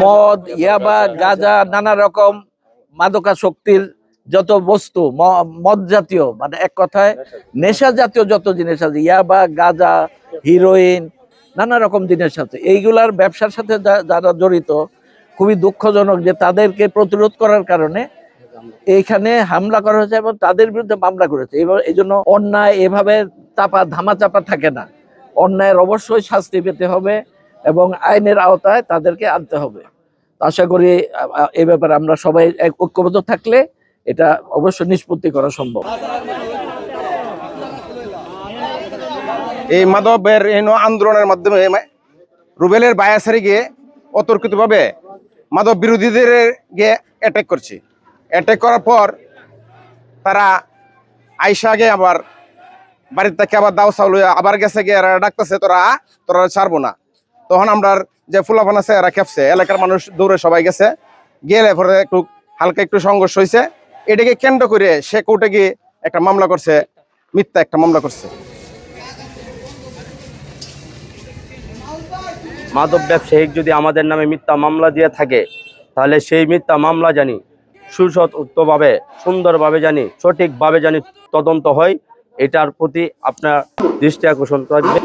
মদ, ইয়াবা, গাঁজা, নানা রকম মাদকাসক্তির যত বস্তু, মদ জাতীয়, মানে এক কথায় নেশা জাতীয় যত জিনিস আছে, ইয়াবা, গাঁজা, হিরোইন, নানা রকম জিনিস আছে, এইগুলার ব্যবসার সাথে যারা জড়িত, খুবই দুঃখজনক যে তাদেরকে প্রতিরোধ করার কারণে এইখানে হামলা করা হয়েছে এবং তাদের বিরুদ্ধে মামলা করেছে। এই জন্য অন্যায় এভাবে ধামাচাপা থাকে না, অন্যায়ের অবশ্যই শাস্তি পেতে হবে এবং আইনের আওতায় তাদেরকে আনতে হবে। আশা করি এই ব্যাপারে আমরা সবাই ঐক্যবদ্ধ থাকলে এটা অবশ্যই নিষ্পত্তি করা সম্ভব। এই মাদকের আন্দোলনের মাধ্যমে রুবেলের বায়াসারি গিয়ে অতর্কিতভাবে মাদক বিরোধীদের গিয়ে অ্যাটাক করছে। অ্যাটাক করার পর তারা আইসা আগে আবার বাড়ির থেকে আবার দাও চাউল আবার গেছে গিয়ে এরা ডাকতেছে, তোরা ছাড়বো না। তখন আমরা যে ফুলাফান আছে এরা খেপছে, এলাকার মানুষ দৌড়ে সবাই গেছে, গেলে পরে একটু হালকা একটু সংঘর্ষ হয়েছে। এটাকে কেন্দ্র করে সে কোর্টে গিয়ে একটা মামলা করছে, মিথ্যা একটা মামলা করছে। মাদক ব্যবসায়িক যদি আমাদের নামে মিথ্যা মামলা দিয়ে থাকে, তাহলে সেই মিথ্যা মামলা জানি সুসংহতভাবে, সুন্দরভাবে জানি, সঠিকভাবে জানি তদন্ত হয়। এটার প্রতি আপনার দৃষ্টি আকর্ষণ করবে।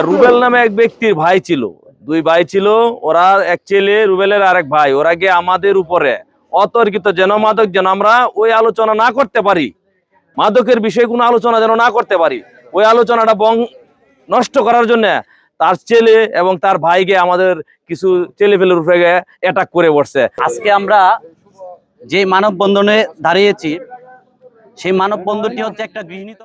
রুবেল নামে এক ব্যক্তির ভাই ছিল, দুই ভাই ছিল, ওরা এক ছেলে রুবেলের আরেক ভাই, ওরা গিয়ে আমাদের উপরে অতর্কিত যেন মাদক যেন আমরা ওই আলোচনা না করতে পারি, মাদকের বিষয়ে কোনো আলোচনা যেন না করতে পারি, ওই আলোচনাটা নষ্ট করার জন্য তার ছেলে এবং তার ভাইকে আমাদের কিছু ছেলেপেলের উপরে অ্যাটাক করে বসছে। আজকে আমরা যে মানববন্ধনে দাঁড়িয়েছি, সেই মানববন্ধনটি হচ্ছে একটা গৃহীত